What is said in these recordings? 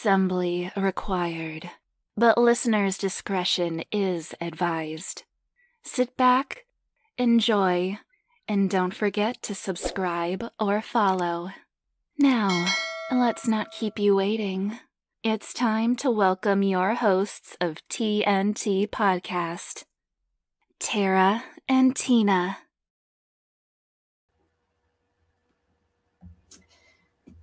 assembly required, but listeners' discretion is advised. Sit back, enjoy, and don't forget to subscribe or follow. Now, let's not keep you waiting. It's time to welcome your hosts of TNT Podcast, Tara and Tina.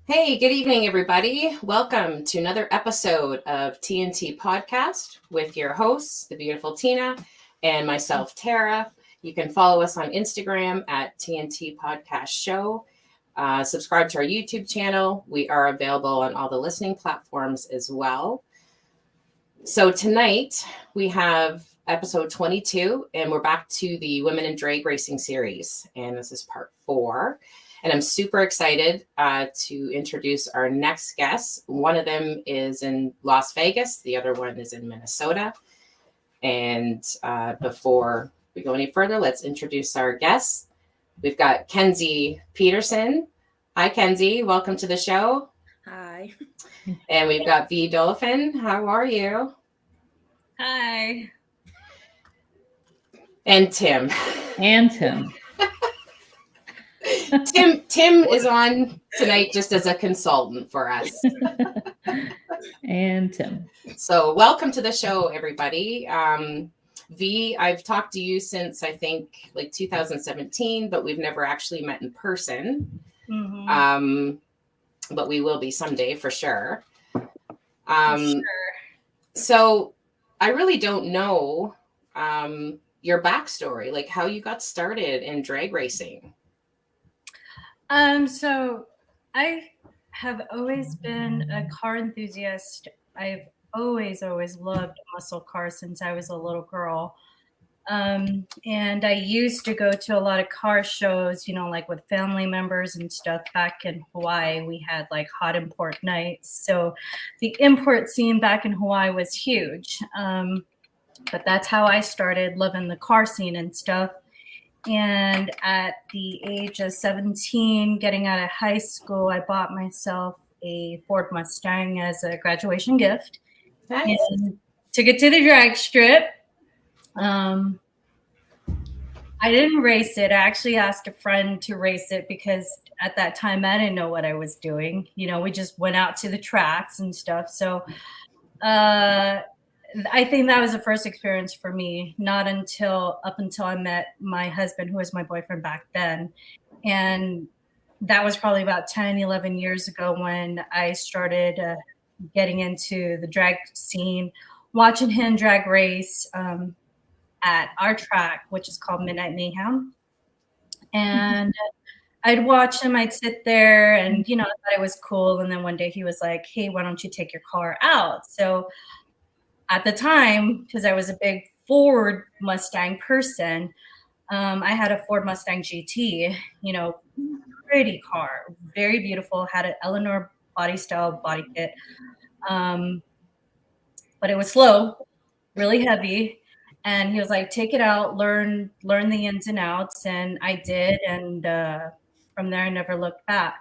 Hey, good evening, everybody. Welcome to another episode of TNT Podcast with your hosts, the beautiful Tina and myself, Tara. You can follow us on Instagram at TNT Podcast Show. Subscribe to our YouTube channel. We are available on all the listening platforms as well. So tonight we have episode 22, and we're back to the Women in Drag Racing series, and this is part 4. And I'm super excited to introduce our next guests. One of them is in Las Vegas. The other one is in Minnesota. And before we go any further, let's introduce our guests. We've got Kenzie Peterson. Hi, Kenzie. Welcome to the show. Hi. And we've got Vee Dolofan. How are you? Hi. And Tim. Tim is on tonight just as a consultant for us. And Tim. So welcome to the show, everybody. Vee, I've talked to you since I think like 2017, but we've never actually met in person. Mm-hmm. But we will be someday for sure. Sure. So I really don't know your backstory, like how you got started in drag racing. So I have always been a car enthusiast. I've always loved muscle cars since I was a little girl. And I used to go to a lot of car shows, like with family members and stuff. Back in Hawaii, we had like hot import nights. So the import scene back in Hawaii was huge. But that's how I started loving the car scene and stuff. And at the age of 17, getting out of high school, I bought myself a Ford Mustang as a graduation gift. Nice. And took it to the drag strip. I didn't race it. I actually asked a friend to race it because at that time I didn't know what I was doing. We just went out to the tracks and stuff. So I think that was the first experience for me, not up until I met my husband, who was my boyfriend back then. And that was probably about 10, 11 years ago when I started getting into the drag scene, watching him drag race at our track, which is called Midnight Mayhem. And I'd watch him, I'd sit there and, I thought it was cool. And then one day he was like, hey, why don't you take your car out? So at the time, because I was a big Ford Mustang person, I had a Ford Mustang GT, pretty car, very beautiful, had an Eleanor body style body kit. But it was slow, really heavy. And he was like, take it out, learn the ins and outs. And I did. And from there, I never looked back.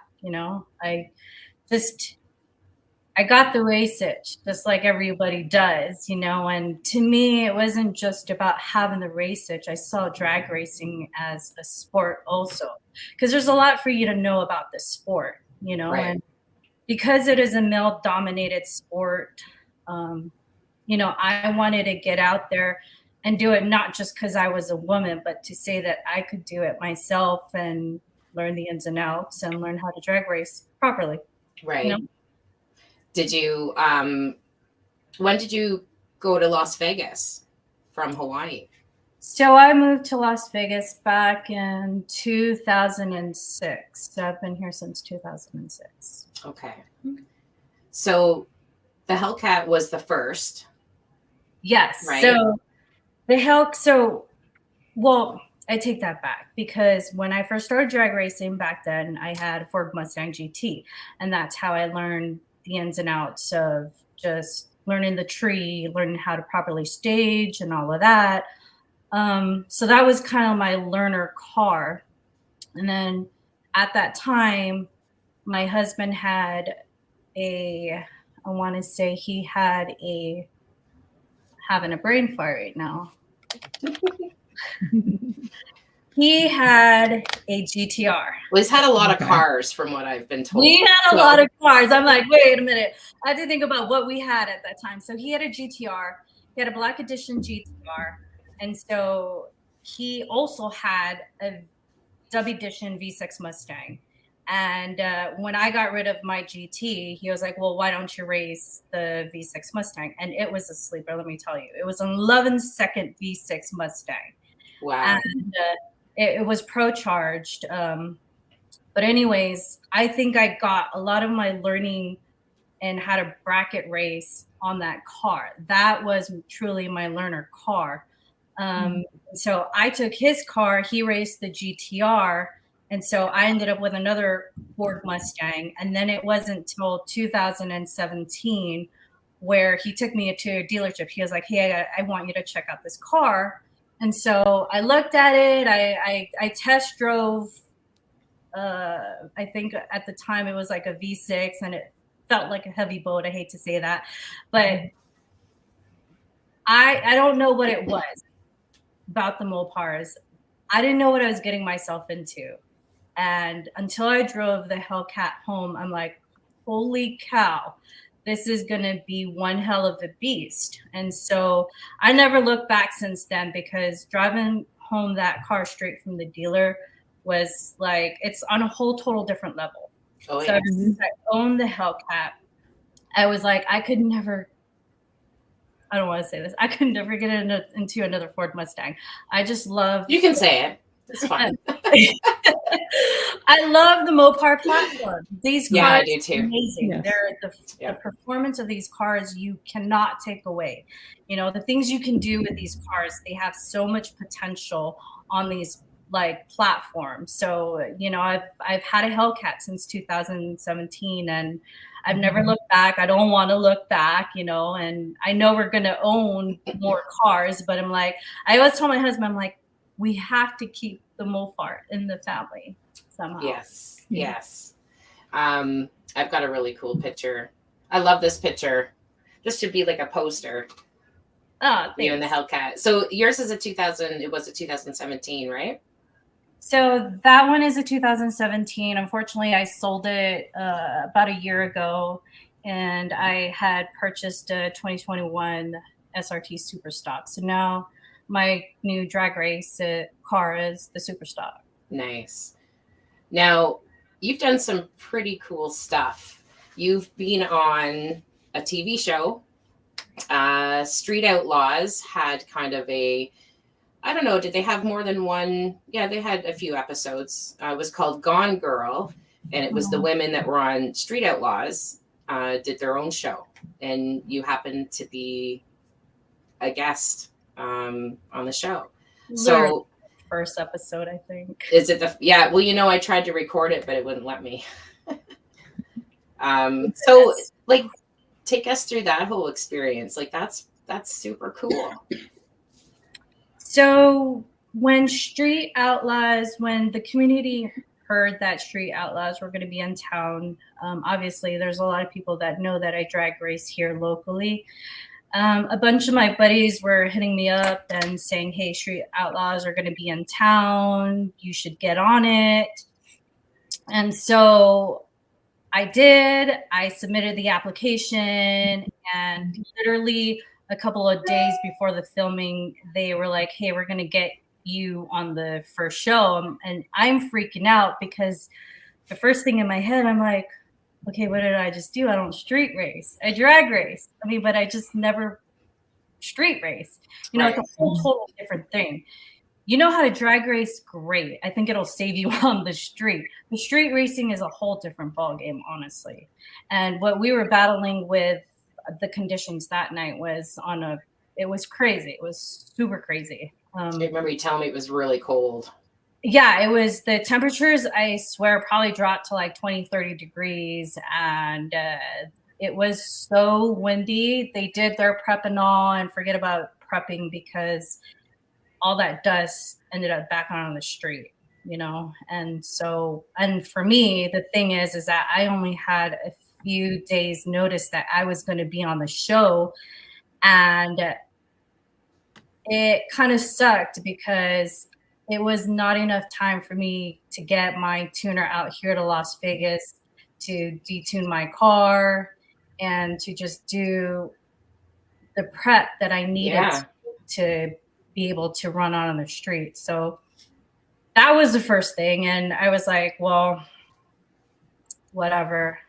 I got the race itch, just like everybody does, and to me, it wasn't just about having the race itch. I saw drag racing as a sport also, because there's a lot for you to know about the sport, Right. And because it is a male-dominated sport, I wanted to get out there and do it not just because I was a woman, but to say that I could do it myself and learn the ins and outs and learn how to drag race properly. Right. Did you, when did you go to Las Vegas from Hawaii? So I moved to Las Vegas back in 2006. So I've been here since 2006. Okay. So the Hellcat was the first. Yes. Right. So I take that back because when I first started drag racing back then, I had a Ford Mustang GT, and that's how I learned the ins and outs of just learning the tree, learning how to properly stage and all of that. So that was kind of my learner car. And then at that time, my husband had a I want to say he had having a brain fart right now. He had a GTR. Well, he's had a lot of cars from what I've been told. We had a lot of cars. I'm like, wait a minute. I had to think about what we had at that time. So he had a GTR. He had a Black Edition GTR. And so he also had a Dub Edition V6 Mustang. And when I got rid of my GT, he was like, well, why don't you race the V6 Mustang? And it was a sleeper, let me tell you. It was an 11-second V6 Mustang. Wow. And it was pro-charged. But anyways, I think I got a lot of my learning and how to bracket race on that car. That was truly my learner car. So I took his car, he raced the GTR, and so I ended up with another Ford Mustang. And then it wasn't till 2017 where he took me to a dealership. He was like, hey, I want you to check out this car. And so I looked at it, I test drove, I think at the time it was like a V6 and it felt like a heavy boat. I hate to say that, but I don't know what it was about the Mopars. I didn't know what I was getting myself into. And until I drove the Hellcat home, I'm like, holy cow, this is going to be one hell of a beast. And so I never looked back since then, because driving home that car straight from the dealer was like, it's on a whole total different level. Oh, so yeah. since I owned the Hellcat, I was like, I don't want to say this, I could never get into another Ford Mustang. I just love. You can say it. It's fine. I love the Mopar platform. These cars I do too. are amazing. Yes. The performance of these cars you cannot take away. You know, the things you can do with these cars, they have so much potential on these like platforms. So, you know, I've had a Hellcat since 2017 and I've never looked back. I don't want to look back, you know, and I know we're going to own more cars, but I'm like, I always tell my husband, I'm like, we have to keep the Mopar in the family somehow. Yes. I've got a really cool picture. I love this picture. This should be like a poster. Oh, you and the Hellcat. So yours is it was a 2017, right? So that one is a 2017. Unfortunately, I sold it about a year ago, and I had purchased a 2021 SRT Superstock. So now my new drag race car is the Superstock. Nice. Now, you've done some pretty cool stuff. You've been on a TV show. Street Outlaws had kind of I don't know, did they have more than one? Yeah, they had a few episodes. It was called Gone Girl, and it was the women that were on Street Outlaws did their own show, and you happened to be a guest on the show. Literally So first episode, I think. Is it well, you know, I tried to record it, but it wouldn't let me. So like, take us through that whole experience. Like that's super cool. So when the community heard that Street Outlaws were going to be in town, obviously there's a lot of people that know that I drag race here locally. A bunch of my buddies were hitting me up and saying, hey, Street Outlaws are going to be in town. You should get on it. And so I did. I submitted the application, and literally a couple of days before the filming, they were like, hey, we're going to get you on the first show. And I'm freaking out because the first thing in my head, I'm like, okay, what did I just do? I don't street race. I drag race. I mean, but I just never street race. You know, Right. It's a whole total different thing. You know how to drag race? Great. I think it'll save you on the street. The street racing is a whole different ballgame, honestly. And what we were battling with the conditions that night was it was crazy. It was super crazy. I remember you telling me it was really cold. Yeah, it was. The temperatures, I swear, probably dropped to like 20, 30 degrees. And it was so windy. They did their prep and all, and forget about prepping because all that dust ended up back on the street, you know? And so, and for me, the thing is that I only had few days notice that I was going to be on the show. And it kind of sucked because it was not enough time for me to get my tuner out here to Las Vegas to detune my car and to just do the prep that I needed to be able to run out on the street. So that was the first thing. And I was like, well, whatever,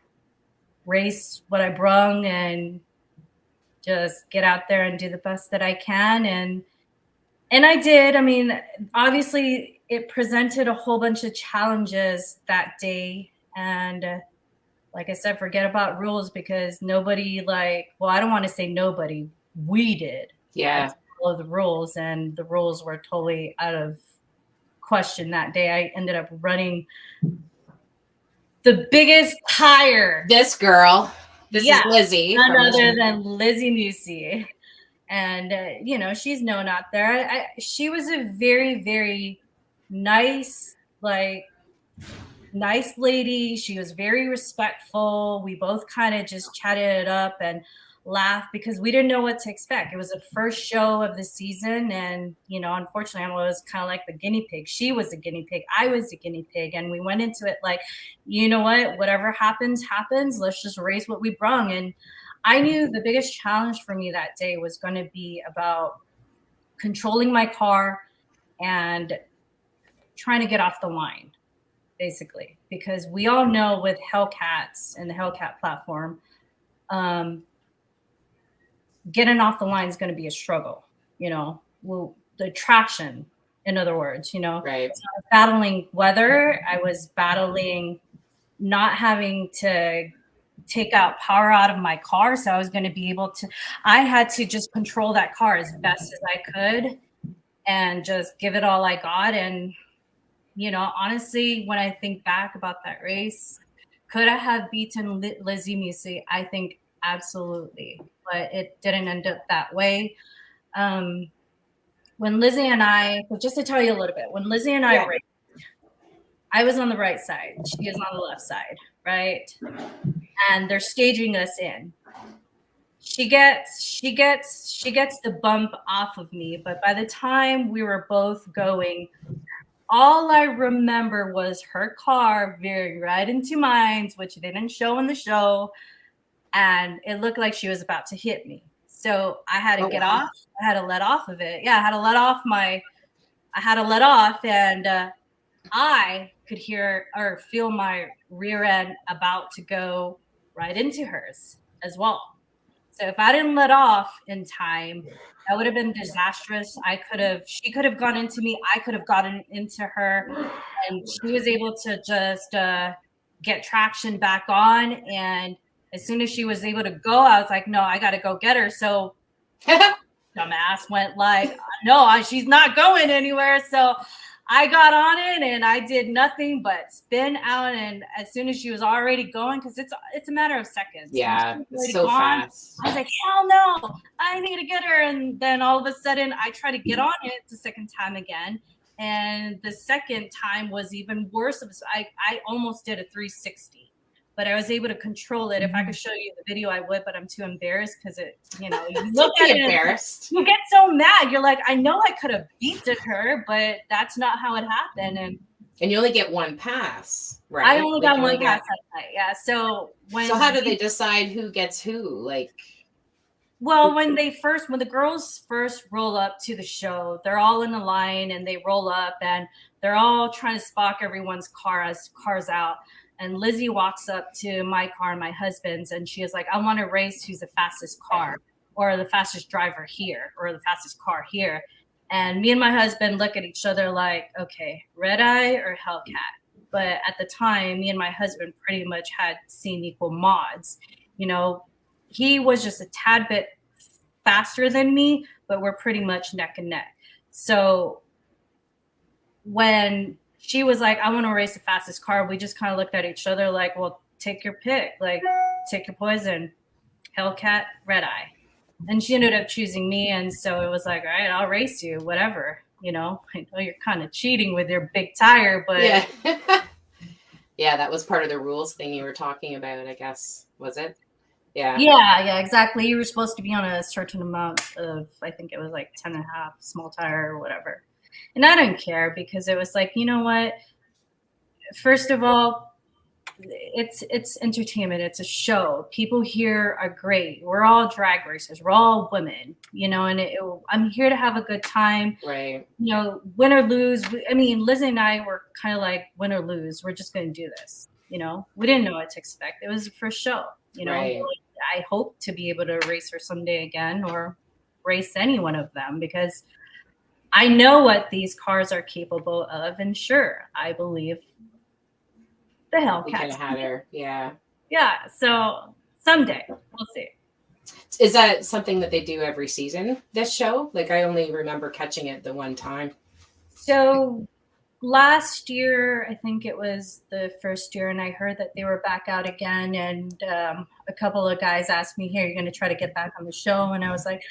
race what I brung and just get out there and do the best that I can. And I did. I mean, obviously it presented a whole bunch of challenges that day. And like I said, forget about rules because nobody I don't want to say nobody, we did. Yeah. Follow the rules, and the rules were totally out of question that day. I ended up running the biggest tire. This girl. This is Lizzie. None other than Lizzie Musi. And, she's known out there. She was a very, very nice, nice lady. She was very respectful. We both kind of just chatted it up and laughed because we didn't know what to expect. It was the first show of the season. And, unfortunately, I was kind of like the guinea pig. She was the guinea pig. I was the guinea pig. And we went into it like, you know what, whatever happens, happens. Let's just raise what we brung. And I knew the biggest challenge for me that day was going to be about controlling my car and trying to get off the line, basically, because we all know with Hellcats and the Hellcat platform, getting off the line is going to be a struggle, the traction, in other words, Right. So I was battling weather. I was battling not having to take out power out of my car. So I was going to be able to, I had to just control that car as best as I could and just give it all I got. And, honestly, when I think back about that race, could I have beaten Lizzie Musi? I think absolutely, but it didn't end up that way. When Lizzie and I, just to tell you a little bit, when Lizzie and I raced, I was on the right side. She is on the left side, right? And they're staging us in. She gets the bump off of me, but by the time we were both going, all I remember was her car veering right into mine, which they didn't show in the show, and it looked like she was about to hit me. So I had to get off. I had to let off of it. Yeah, I had to let off, and I could hear or feel my rear end about to go right into hers as well. So if I didn't let off in time, that would have been disastrous. She could have gone into me. I could have gotten into her, and she was able to just get traction back on. And as soon as she was able to go, I was like, no, I got to go get her. So dumbass went like, no, she's not going anywhere. So I got on it and I did nothing but spin out. And as soon as she was already going, because it's a matter of seconds. Yeah, it's so fast. I was like, hell no, I need to get her. And then all of a sudden I try to get on it the second time again. And the second time was even worse. I almost did a 360. But I was able to control it. If I could show you the video, I would, but I'm too embarrassed because you look at it, embarrassed. You get so mad. You're like, I know I could have beaten her, but that's not how it happened. And you only get one pass, right? I only got one pass that night. Yeah. So how do they decide who gets who? Well, when the girls first roll up to the show, they're all in a line and they roll up and they're all trying to spot everyone's cars out. And Lizzie walks up to my car and my husband's, and she is like, I want to race who's the fastest car or the fastest driver here or the fastest car here. And me and my husband look at each other like, okay, Red Eye or Hellcat. But at the time, me and my husband pretty much had seen equal mods. He was just a tad bit faster than me, but we're pretty much neck and neck. So when she was like, I want to race the fastest car, we just kind of looked at each other like, well, take your pick. Take your poison. Hellcat, Red Eye. And she ended up choosing me. And so it was like, all right, I'll race you, whatever. I know you're kind of cheating with your big tire, but Yeah, that was part of the rules thing you were talking about, I guess. Was it? Yeah. Yeah, exactly. You were supposed to be on a certain amount of, I think it was like 10 and a half small tire or whatever. And I didn't care because it was like, you know what? First of all, it's entertainment. It's a show. People here are great. We're all drag racers. We're all women, you know, and I'm here to have a good time. Right. You know, win or lose. I mean, Liz and I were kind of like win or lose. We're just going to do this. You know, we didn't know what to expect. It was for show. You know, Right. I hope to be able to race her someday again, or race any one of them, because I know what these cars are capable of. And sure, I believe the We could Hellcats. have had her. Yeah. Yeah. So someday we'll see. Is that something that they do every season, this show? Like, I only remember catching it the one time. So last year, I think it was the first year, and I heard that they were back out again. And a couple of guys asked me, "Hey, you're going to try to get back on the show?" And I was like,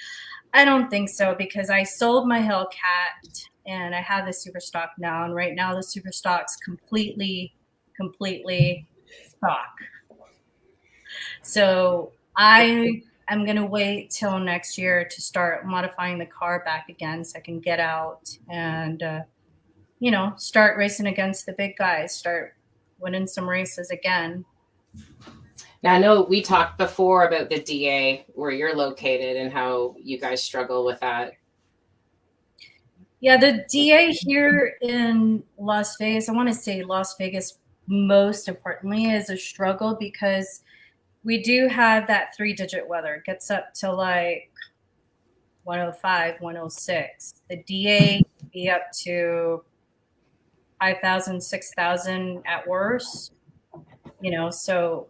I don't think so, because I sold my Hellcat and I have the super stock now. And right now the super stock's completely stock. So I am going to wait till next year to start modifying the car back again so I can get out and, you know, start racing against the big guys, start winning some races again. Now, I know we talked before about the DA, where you're located, and how you guys struggle with that. Yeah, the DA here in Las Vegas, I want to say Las Vegas most importantly, is a struggle because we do have that 3-digit weather. It gets up to like 105, 106. The DA can be up to 5,000, 6,000 at worst, you know, so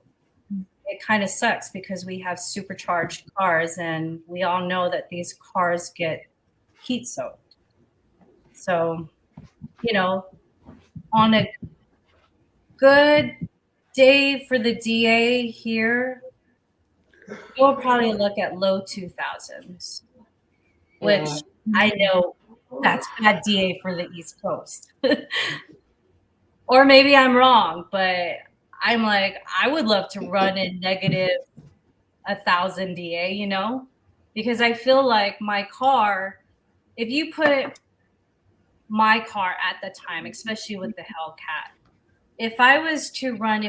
it kind of sucks because we have supercharged cars and we all know that these cars get heat soaked. So, you know, on a good day for the DA here, you'll probably look at low 2000s, which I know that's bad DA for the East Coast. Or maybe I'm wrong, but I'm like, I would love to run in negative 1,000 DA, you know, because I feel like my car, if you put my car at the time, especially with the Hellcat, if I ran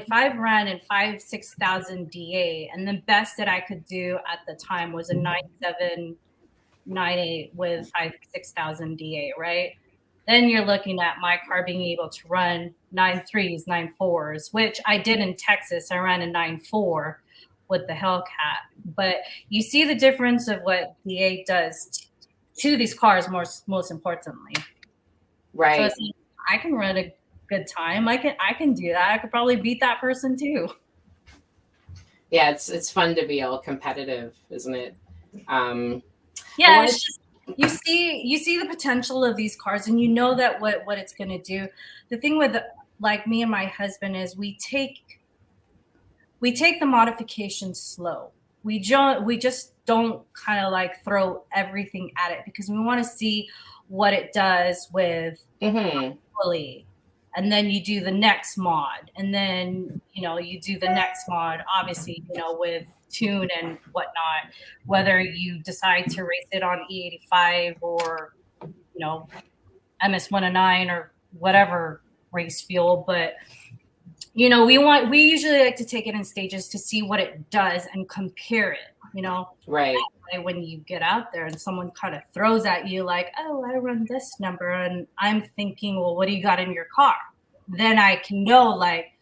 in 5,000-6,000 DA, and the best that I could do at the time was a 9.7, 9.8 with 5,000-6,000 DA, right? Then you're looking at my car being able to run 9.3s, 9.4s, which I did in Texas. I ran a 9.4 with the Hellcat. But you see the difference of what DA does to these cars, most importantly. Right. So it's like, I can run a good time. I can do that. I could probably beat that person too. Yeah, it's fun to be all competitive, isn't it? Yeah, it's just, you see the potential of these cars, and you know that what it's going to do. The thing with like me and my husband is we take the modifications slow. We just don't kind of like throw everything at it, because we want to see what it does with fully. And then you do the next mod, and then, you know, you do the next mod, obviously, you know, with tune and whatnot, whether you decide to race it on E85 or, you know, MS109 or whatever race fuel. But, you know, we usually like to take it in stages to see what it does and compare it, you know. Right. When you get out there and someone kind of throws at you like, oh, I run this number, and I'm thinking, well, what do you got in your car? Then I can know like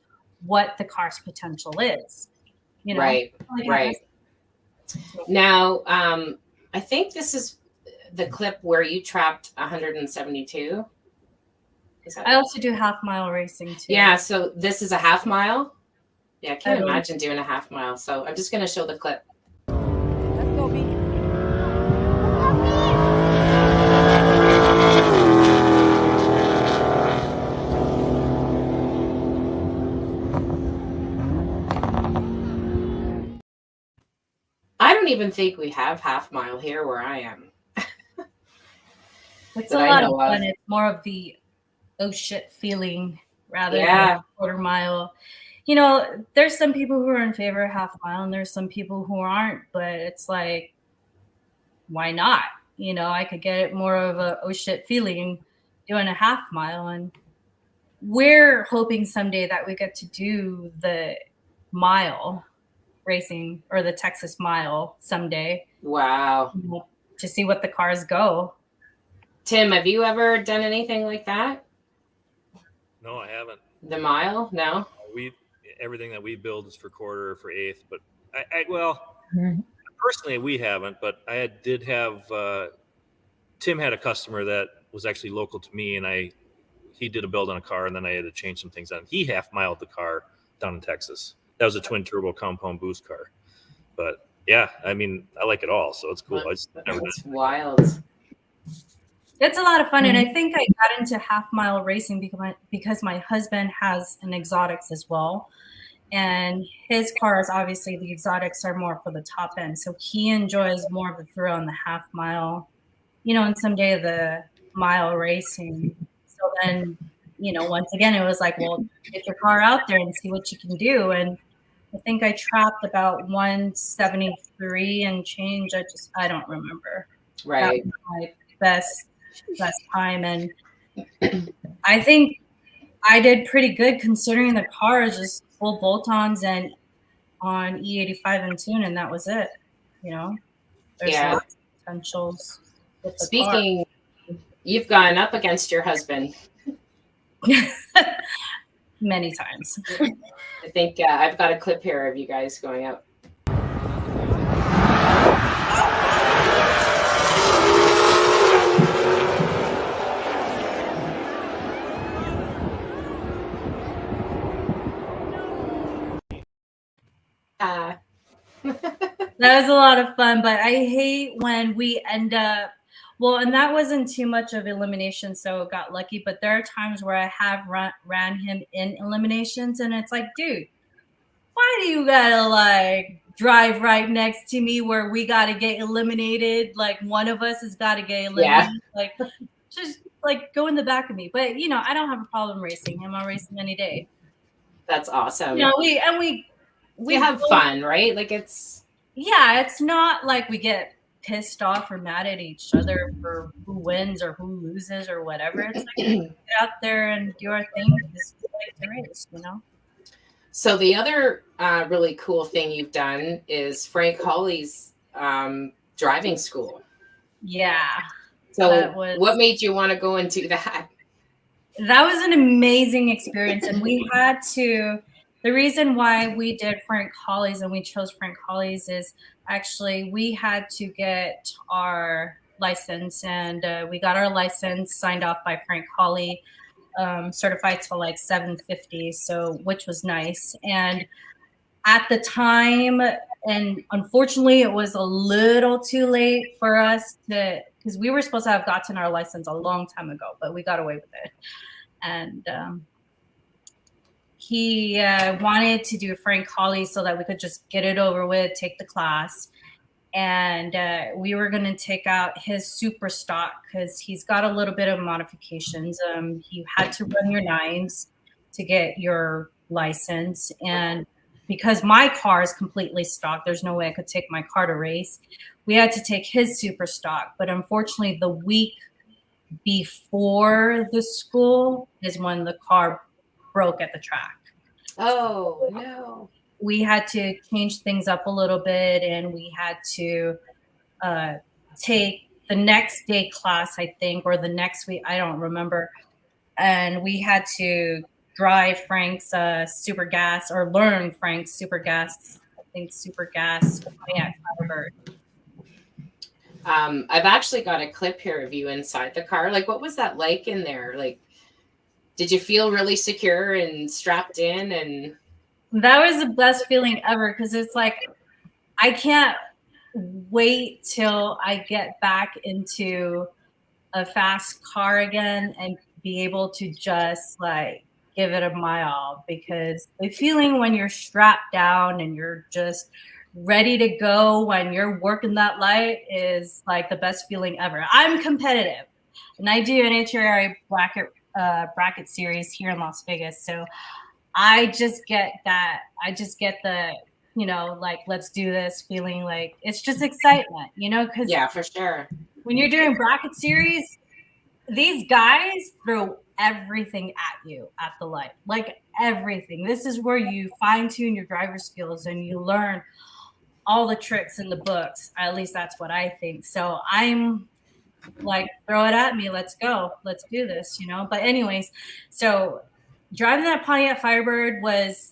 what the car's potential is, you know. Right. Now, I think this is the clip where you trapped 172. I also do half mile racing too. Yeah, so this is a half mile. Yeah, I can't imagine doing a half mile. So I'm just going to show the clip. Let's go, Vee. I don't even think we have half mile here where I am. It's a lot of fun. It's more of the oh shit feeling rather than a quarter mile. You know, there's some people who are in favor of half mile and there's some people who aren't, but it's like, why not? You know, I could get more of a oh shit feeling doing a half mile. And we're hoping someday that we get to do the mile racing or the Texas Mile someday. Wow. To see what the cars go. Tim, have you ever done anything like that? No, I haven't. The mile? No. Everything that we build is for quarter or for eighth, but personally we haven't. But I did have Tim had a customer that was actually local to me, and he did a build on a car, and then I had to change some things on it. He half miled the car down in Texas. That was a twin turbo compound boost car. But yeah, I mean, I like it all, so it's cool. That's wild. It's a lot of fun, and I think I got into half mile racing because my husband has an exotics as well, and his cars, obviously the exotics are more for the top end, so he enjoys more of the thrill on the half mile, you know, and someday the mile racing. So then, you know, once again, it was like, well, get your car out there and see what you can do. And I think I trapped about 173 and change. I don't remember. Right. That was my best time. And I think I did pretty good considering the car is just full bolt-ons and on E85 and tune, and that was it. You know, there's lots of potentials with the Speaking, you've gone up against your husband. Many times. I think I've got a clip here of you guys going up. That was a lot of fun, but I hate when we end up, well, and that wasn't too much of elimination, so got lucky, but there are times where I have ran him in eliminations, and it's like, dude, why do you gotta like drive right next to me where we gotta get eliminated? Like one of us has gotta get eliminated. Like just like go in the back of me. But you know, I don't have a problem racing him. I'll race him any day. That's awesome. You know, we have fun, right? Like it's not like we get pissed off or mad at each other for who wins or who loses or whatever. It's like get out there and do our thing. Just like the race, you know. So the other really cool thing you've done is Frank Hawley's driving school. Yeah. So what made you want to go and do that? That was an amazing experience. And we had to, the reason why we did Frank Hawley's and we chose Frank Hawley's is actually we had to get our license, and we got our license signed off by Frank Hawley, certified to like 750, so which was nice. And at the time, and unfortunately it was a little too late for us to, because we were supposed to have gotten our license a long time ago, but we got away with it. And he wanted to do Frank Hawley so that we could just get it over with, take the class. And we were going to take out his super stock because he's got a little bit of modifications. You had to run your nines to get your license. And because my car is completely stock, there's no way I could take my car to race. We had to take his super stock. But unfortunately, the week before the school is when the car broke at the track. Oh, no. We had to change things up a little bit, and we had to take the next day class, I think, or the next week, I don't remember. And we had to drive Frank's super gas, or learn Frank's super gas, I think super gas at Cloudbird. I've actually got a clip here of you inside the car. Like, what was that like in there? Like, did you feel really secure and strapped in? And that was the best feeling ever, because it's like I can't wait till I get back into a fast car again and be able to just like give it my all, because the feeling when you're strapped down and you're just ready to go when you're working that light is like the best feeling ever. I'm competitive, and I do an HRI bracket bracket series here in Las Vegas. So I just get that. I just get the, like, let's do this feeling, like it's just excitement, because Yeah, for sure. when you're doing bracket series, these guys throw everything at you at the light, like everything. This is where you fine tune your driver skills and you learn all the tricks in the books. At least that's what I think. So I'm like, throw it at me. Let's go. Let's do this, But anyways, so driving that Pontiac Firebird was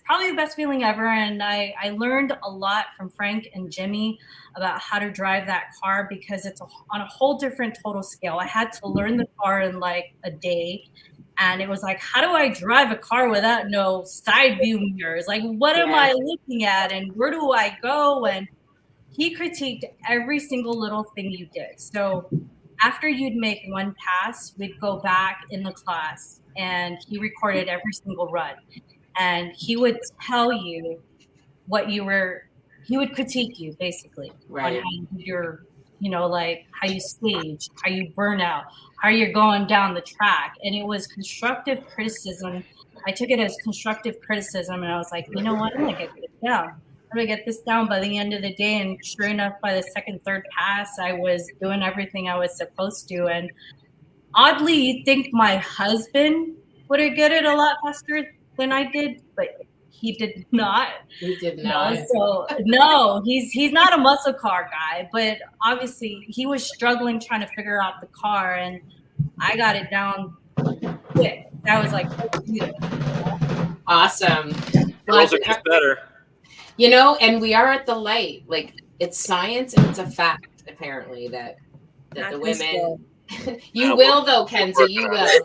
probably the best feeling ever. And I learned a lot from Frank and Jimmy about how to drive that car, because it's on a whole different total scale. I had to learn the car in like a day. And it was like, how do I drive a car without no side view mirrors? Like, what am I looking at? And where do I go? And he critiqued every single little thing you did. So after you'd make one pass, we'd go back in the class and he recorded every single run. And he would tell you what you were, he would critique you basically on how you're, like how you stage, how you burn out, how you're going down the track. And it was constructive criticism. I took it as constructive criticism, and I was like, you know what, I'm gonna get this down. I'm gonna get this down by the end of the day. And sure enough, by the second, third pass, I was doing everything I was supposed to. And oddly, you'd think my husband would have get it a lot faster than I did, but he did not. He did not. So no, he's not a muscle car guy, but obviously he was struggling trying to figure out the car, and I got it down quick. That was like, awesome. Girls are just better. And we are at the light. Like, it's science and it's a fact, apparently, that the women. You will, though, Kenzie. You will.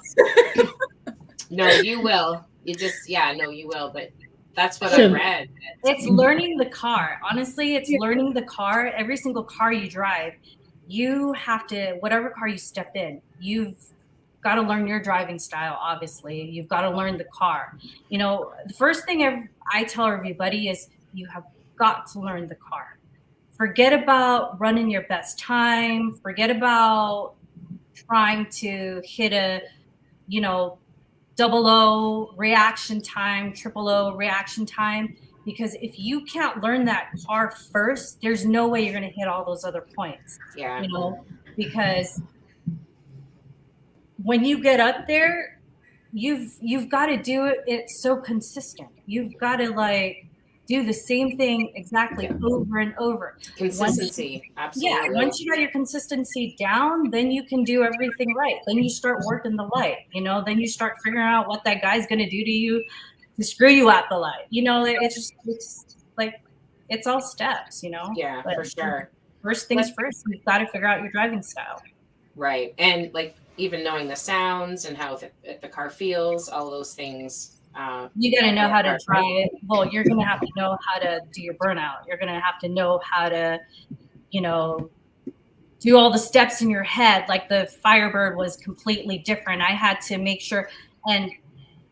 No, you will. You just, no, you will. But that's what I read. It's learning the car. Honestly, it's learning the car. Every single car you drive, you have to, whatever car you step in, you've got to learn your driving style, obviously. You've got to learn the car. The first thing I tell everybody is you have got to learn the car. Forget about running your best time. Forget about trying to hit a, double O reaction time, triple O reaction time. Because if you can't learn that car first, there's no way you're going to hit all those other points. Yeah. Because when you get up there, you've got to do it so consistent. You've got to do the same thing exactly over and over. Consistency. Absolutely. Yeah. Once you got your consistency down, then you can do everything right. Then you start working the light, then you start figuring out what that guy's going to do to you to screw you at the light. It's like, it's all steps, Yeah, but for sure. First things first, you've got to figure out your driving style. Right. And even knowing the sounds and how the car feels, all those things. You got to know how to drive. Well, you're going to have to know how to do your burnout. You're going to have to know how to, do all the steps in your head. Like the Firebird was completely different. I had to make sure. And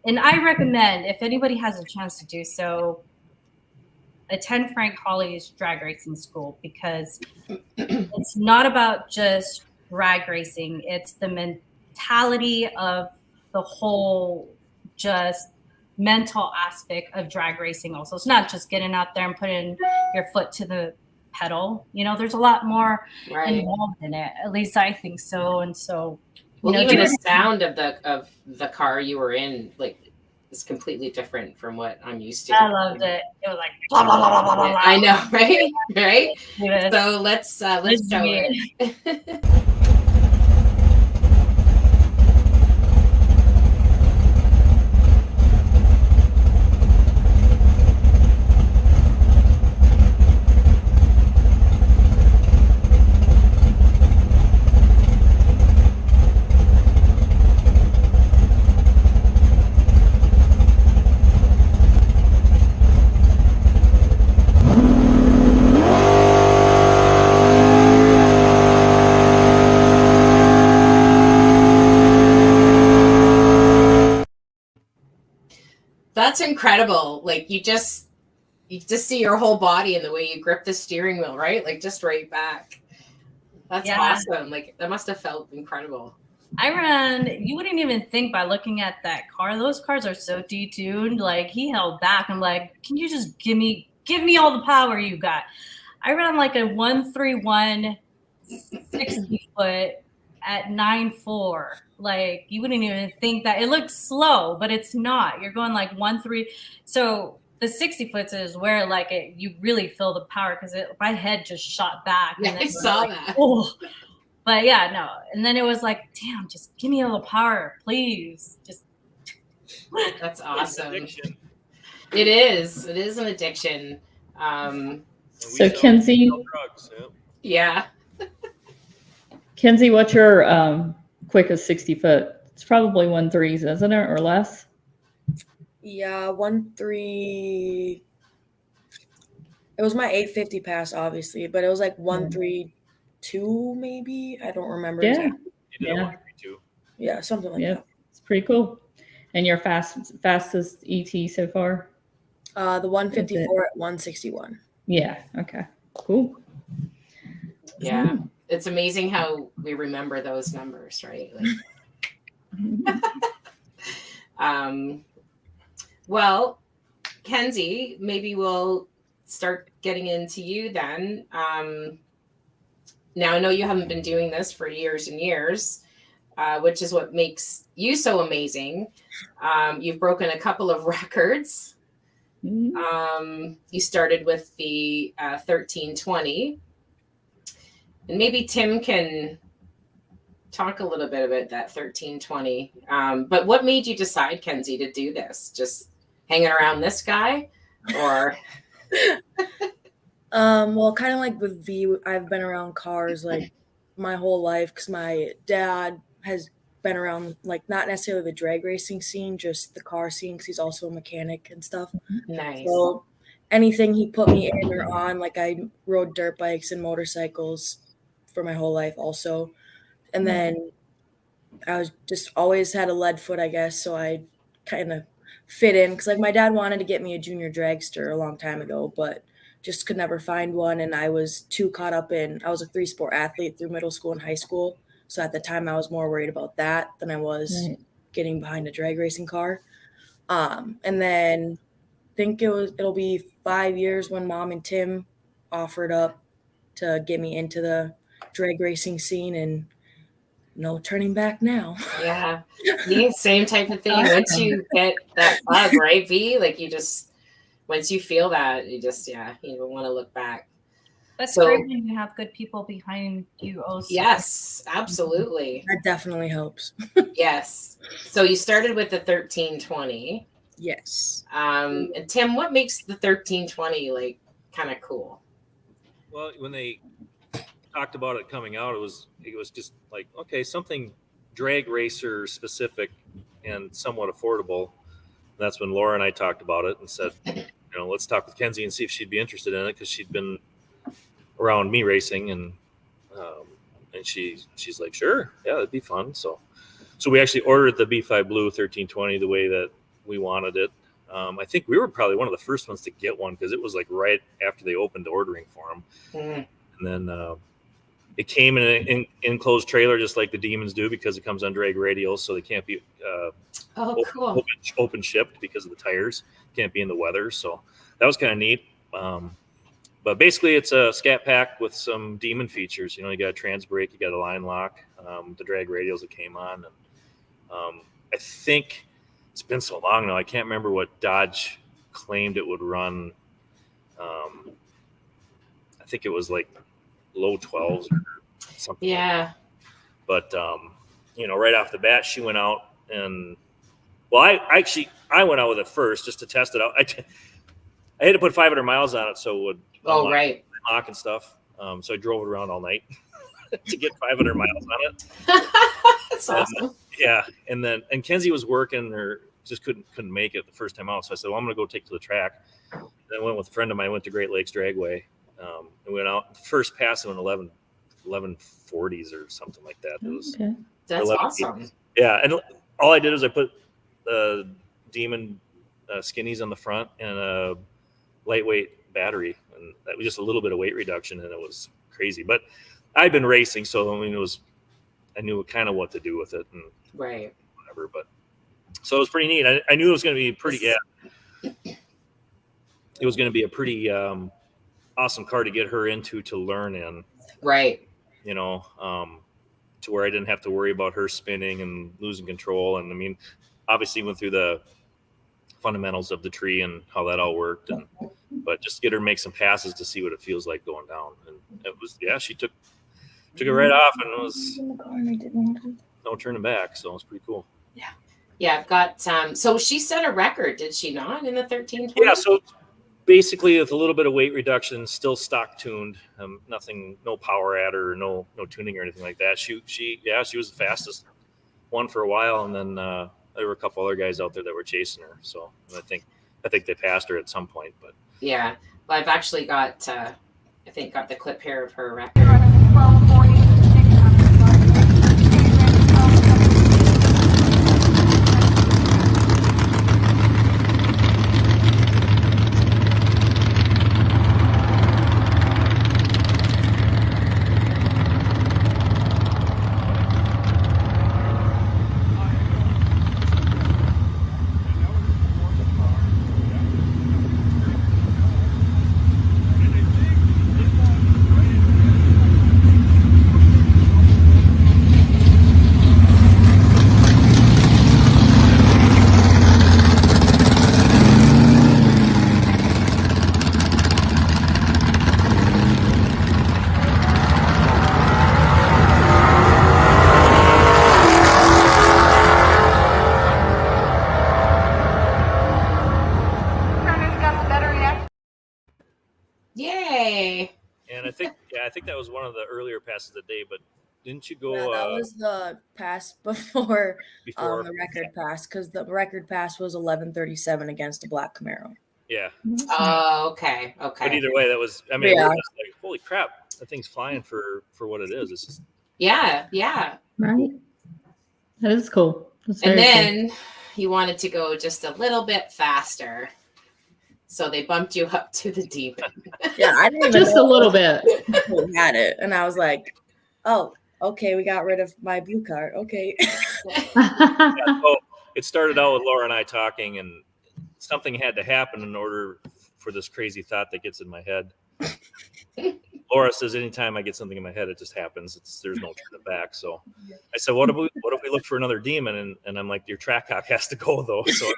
I recommend, if anybody has a chance to do so, attend Frank Hawley's drag racing school, because it's not about just drag racing. It's the mentality of the whole just mental aspect of drag racing also. It's not just getting out there and putting your foot to the pedal. There's a lot more involved in it. At least I think so. And so, even the sound of the car you were in, is completely different from what I'm used to. I loved it. It was like blah blah blah blah blah blah. I know, right? Right? Yes. So let's show it. That's incredible. You just see your whole body and the way you grip the steering wheel, right? Just right back. That's awesome. That must have felt incredible. I ran, you wouldn't even think by looking at that car. Those cars are so detuned. Like, he held back. I'm like, can you just give me all the power you got? I ran like a 131 60 foot at 9.4. Like, you wouldn't even think that. It looks slow, but it's not. You're going like 1.3. So the 60 foots is where like you really feel the power, because my head just shot back. Yeah, And I saw like, that. oh. But yeah, no. And then it was like, damn, just give me all the power, please. Just. That's awesome. Addiction. It is. It is an addiction. So Kenzie, drugs, Yeah. Kenzie, what's your quickest 60 foot? It's probably 1.3s, isn't it, or less? Yeah, 1.3. It was my 850 pass, obviously, but it was like 1.32 maybe. I don't remember Yeah. exactly. You did a 132. Yeah, something like Yeah, that. it's pretty cool. And your fastest ET so far? The 154 at 161. Yeah. Okay. Cool. Yeah. It's amazing how we remember those numbers, right? Like, well, Kenzie, maybe we'll start getting into you then. Now, I know you haven't been doing this for years and years, which is what makes you so amazing. You've broken a couple of records. You started with the 1320. And maybe Tim can talk a little bit about that 1320. But what made you decide, Kenzie, to do this? Just hanging around this guy, or? Well, kind of like with Vee, I've been around cars like my whole life, because my dad has been around, like, not necessarily the drag racing scene, just the car scene, because he's also a mechanic and stuff. Nice. So anything he put me in or on, like, I rode dirt bikes and motorcycles for my whole life also. And then I was just always had a lead foot, I guess, so I kind of fit in, because like my dad wanted to get me a junior dragster a long time ago, but just could never find one. And I was too caught up in, I was a 3-sport athlete through middle school and high school, so at the time I was more worried about that than I was getting behind a drag racing car. And then I think it'll be 5 years when Mom and Tim offered up to get me into the drag racing scene, and no turning back now. Yeah. Same type of thing. Once you get that bug, right, V? Like, you just, once you feel that, you just, you don't want to look back. That's great when you have good people behind you also. Yes, absolutely. That definitely helps. Yes. So you started with the 1320. Yes. And Tim, what makes the 1320 like kind of cool? Well, when they talked about it coming out, it was just like, okay, something drag racer specific and somewhat affordable. That's when Laura and I talked about it and said, let's talk with Kenzie and see if she'd be interested in it, because she'd been around me racing, and she's like, sure, yeah, that'd be fun. So we actually ordered the B5 Blue 1320 the way that we wanted it. I think we were probably one of the first ones to get one, because it was like right after they opened ordering for them. And then it came in an enclosed trailer, just like the Demons do, because it comes on drag radials, so they can't be open shipped because of the tires. Can't be in the weather, so that was kind of neat. But basically, it's a scat pack with some Demon features. You got a trans brake, you got a line lock, the drag radials that came on, and I think it's been so long now, I can't remember what Dodge claimed it would run. I think it was like low 12s or something. Yeah. But right off the bat, she went out and, well, I went out with it first just to test it out. I had to put 500 miles on it so it would unlock and stuff. So I drove it around all night to get 500 miles on it. That's awesome. And Kenzie was working, or just couldn't make it the first time out. So I said, well, I'm going to go take it to the track. Then I went with a friend of mine, went to Great Lakes Dragway. And we went out. First pass in 1140s or something like that. It was That's awesome. Yeah, and all I did was I put Demon skinnies on the front and a lightweight battery, and that was just a little bit of weight reduction, and it was crazy. But I'd been racing, so it was I knew kind of what to do with it and Right. whatever. But so it was pretty neat. I knew it was going to be pretty. Yeah, it was going to be a pretty awesome car to get her into to learn in. Right. You know, to where I didn't have to worry about her spinning and losing control. And I mean, obviously went through the fundamentals of the tree and how that all worked, but just get her make some passes to see what it feels like going down. And it was, she took it right off, and it was no turning back. So it was pretty cool. Yeah, I've got so she set a record, did she not, in the 1320? Yeah, so basically with a little bit of weight reduction, still stock tuned, nothing, no power adder, no tuning or anything like that. She was the fastest one for a while, and then there were a couple other guys out there that were chasing her. So I think they passed her at some point. But yeah, well, I've actually got got the clip here of her record. Yay! and I think that was one of the earlier passes of the day. But didn't you go? Yeah, that was the pass before before the record pass, because the record pass was 11:37 against a black Camaro. Yeah. Oh, okay. But either way, that was. I mean, we're just like, holy crap, that thing's flying for what it is. It's just. Yeah. Right. That is cool. And then you wanted to go just a little bit faster. So they bumped you up to the demon. Yeah, I didn't even just a little bit. We had it, and I was like, "Oh, okay, we got rid of my blue car. Okay." So it started out with Laura and I talking, and something had to happen in order for this crazy thought that gets in my head. Laura says, anytime I get something in my head, it just happens. There's no turning back. So I said, what if we look for another demon? And I'm like, your track cock has to go though. So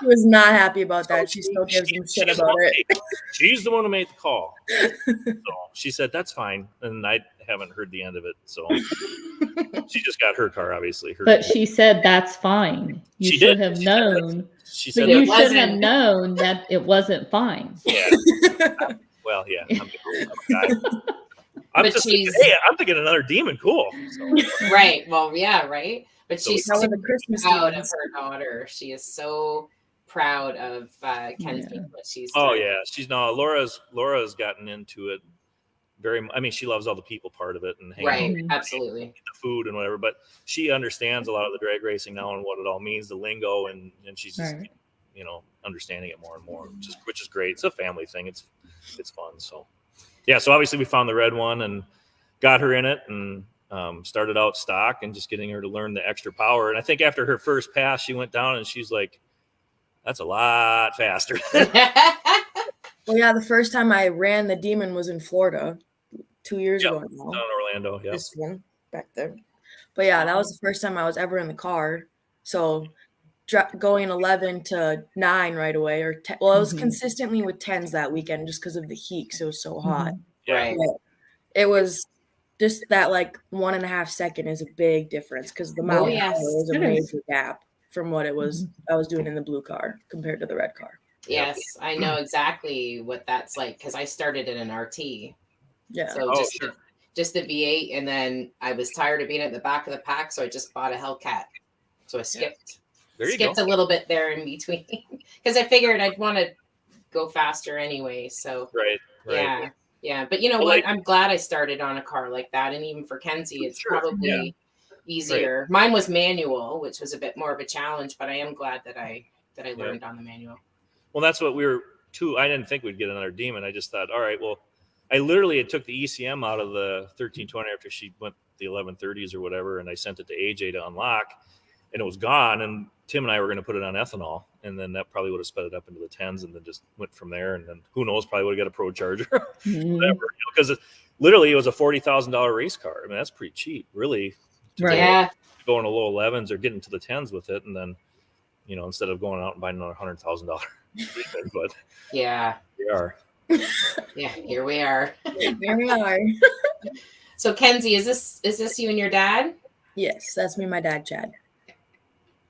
She was not happy about that. She still gives him shit about it. She's the one who made the call. So she said, that's fine. And I haven't heard the end of it. So she just got her car, obviously. But she said, that's fine. You should have known. She said, you should have known that it wasn't fine. Yeah. Well, yeah. I'm just thinking, hey, I'm thinking another demon. Cool. So. Right. Well, yeah, right. But she's so proud of her daughter. She is so proud of Kenzie. What she's done. Yeah. Laura's gotten into it very. I mean, she loves all the people part of it and hanging out, absolutely, the food and whatever. But she understands a lot of the drag racing now and what it all means, the lingo, and she's just understanding it more and more, which is great. It's a family thing. It's fun. So yeah. So obviously we found the red one and got her in it and started out stock and just getting her to learn the extra power. And I think after her first pass, she went down and she's like, that's a lot faster. Well, yeah, the first time I ran the demon was in Florida 2 years ago now. Down in Orlando, yeah. This one back there. But yeah, that was the first time I was ever in the car. So going 11 to 9 right away, or 10, well, it was consistently with 10s that weekend just because of the heat, because it was so hot. Right. But it was just that 1.5 second is a big difference, because the mile was a major gap from what it was I was doing in the blue car compared to the red car. Yes, I know exactly what that's like, because I started in an RT. Yeah. So just the V8, and then I was tired of being at the back of the pack, so I just bought a Hellcat. So I skipped. Skipped a little bit there in between, because I figured I'd want to go faster anyway. So right. Yeah. But you know what? I'm glad I started on a car like that, and even for Kenzie, it's probably easier. Right. Mine was manual, which was a bit more of a challenge, but I am glad that I learned on the manual. Well, that's what we were too. I didn't think we'd get another demon. I just thought, all right, well, I literally took the ECM out of the 1320 after she went the 1130s or whatever, and I sent it to AJ to unlock, and it was gone. And Tim and I were going to put it on ethanol, and then that probably would have sped it up into the 10s, and then just went from there. And then who knows, probably would have got a Pro Charger, whatever. Because literally it was a $40,000 race car. I mean, that's pretty cheap, really. Right. Yeah. Go into low 11s or get into the 10s with it, and then instead of going out and buying another $100,000. But Yeah. we are. Yeah, here we are. Here we are. So Kenzie, is this you and your dad? Yes, that's me and my dad, Chad.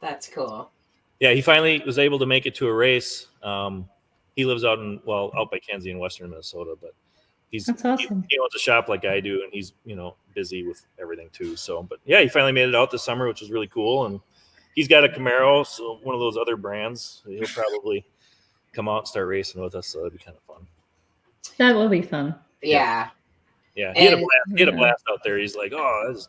That's cool. Yeah, he finally was able to make it to a race. He lives out by Kenzie in western Minnesota, but That's awesome. he owns a shop like I do, and he's busy with everything too. So, but yeah, he finally made it out this summer, which was really cool. And he's got a Camaro, so one of those other brands. He'll probably come out and start racing with us, so that'd be kind of fun. That will be fun. Yeah. Yeah, he had a blast out there. He's like, oh, this is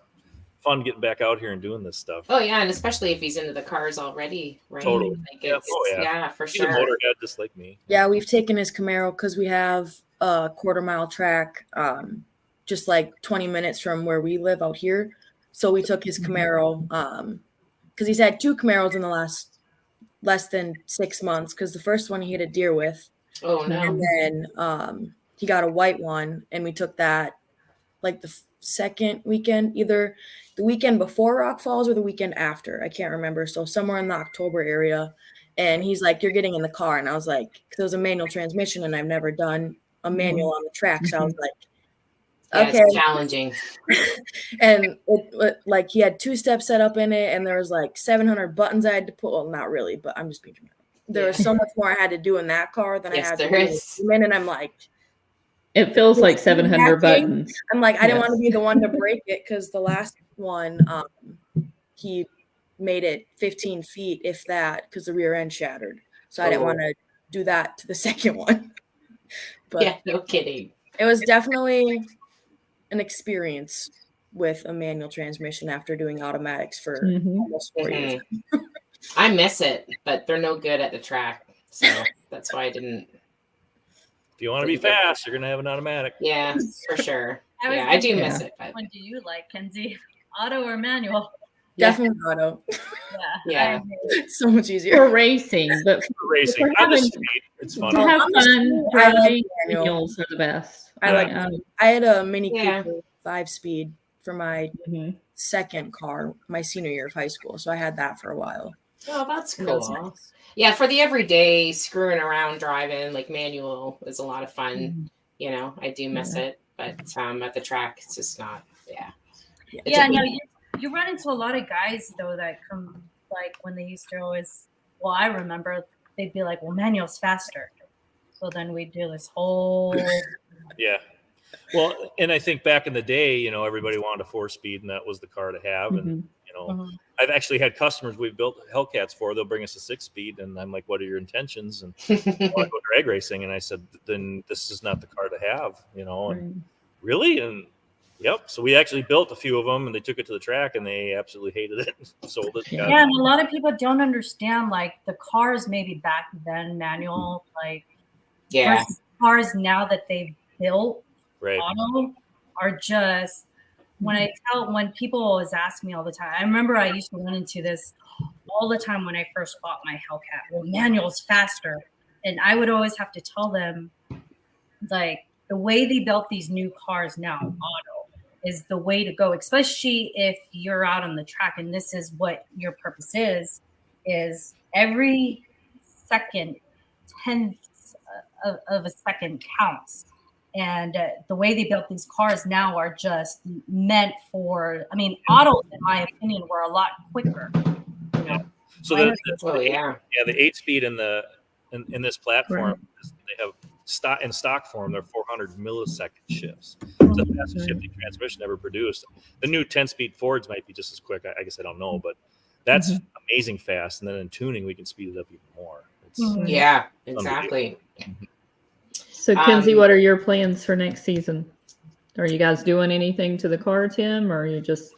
fun getting back out here and doing this stuff. Oh yeah, and especially if he's into the cars already, right? Totally. Like Yeah. it's, Oh, yeah. yeah, for He's a sure. motorhead just like me. Yeah, we've taken his Camaro because we have a quarter-mile track just like 20 minutes from where we live out here. So we took his Camaro because he's had 2 Camaros in the less than 6 months because the first one he hit a deer with. Oh no. And then he got a white one, and we took that like the second weekend, either the weekend before Rock Falls or the weekend after. I can't remember. So somewhere in the October area. And he's like, "You're getting in the car." And I was like, because it was a manual transmission, and I've never done a manual on the track. So I was like, Yeah, okay. it's challenging. And like he had 2-step set up in it, and there was like 700 buttons I had to put. Well, not really, but I'm just being dramatic. There was so much more I had to do in that car than Yes, I had to there do is. in it. And I'm like, It feels like 700 buttons. I'm like, I didn't Yes. want to be the one to break it because the last one, he made it 15 feet, if that, because the rear end shattered. So I didn't want to do that to the second one. But Yeah, no kidding. it was definitely an experience with a manual transmission after doing automatics for almost 4 years. I miss it, but they're no good at the track. So that's why I didn't. If you want to be fast, you're gonna have an automatic. Yeah, for sure. was Yeah, I do thinking, miss it. But What do you like, Kenzie? Auto or manual? Definitely auto. yeah. It's so much For easier. racing, but For racing, for on the having- street, it's fun. to have fun I love driving, manual. manuals are the best. I like. I had a Mini Yeah. Cooper 5-speed for my second car, my senior year of high school. So I had that for a while. Oh, that's And that was cool. nice. Yeah, for the everyday screwing around driving, like manual is a lot of fun. I do miss it, but at the track, it's just not. Yeah. It's Yeah, a- no, you run into a lot of guys though that come like when they used to always. Well, I remember they'd be like, "Well, manual's faster," so then we do this whole. Yeah. Well, and I think back in the day, everybody wanted a 4-speed, and that was the car to have. And I've actually had customers we've built Hellcats for. They'll bring us a 6-speed, and I'm like, "What are your intentions?" And I want to go drag racing, and I said, "Then this is not the car to have." And really, and yep. So we actually built a few of them, and they took it to the track, and they absolutely hated it. Sold it. Yeah, and a lot of people don't understand like the cars maybe back then manual like versus cars now that they've built Right. auto are just when people always ask me all the time. I remember I used to run into this all the time when I first bought my Hellcat. Well, manual's faster, and I would always have to tell them like the way they built these new cars now, auto is the way to go, especially if you're out on the track and this is what your purpose is every second, tenths of a second counts. And the way they built these cars now are just meant for, autos, in my opinion, were a lot quicker. So the 8-speed in this platform, they have in stock form, they're 400 millisecond shifts. It's the fastest shifting transmission ever produced. The new 10-speed Fords might be just as quick. I guess I don't know, but that's amazing fast. And then in tuning, we can speed it up even more. Yeah, exactly. So, Kenzie, what are your plans for next season? Are you guys doing anything to the car, Tim, or are you just?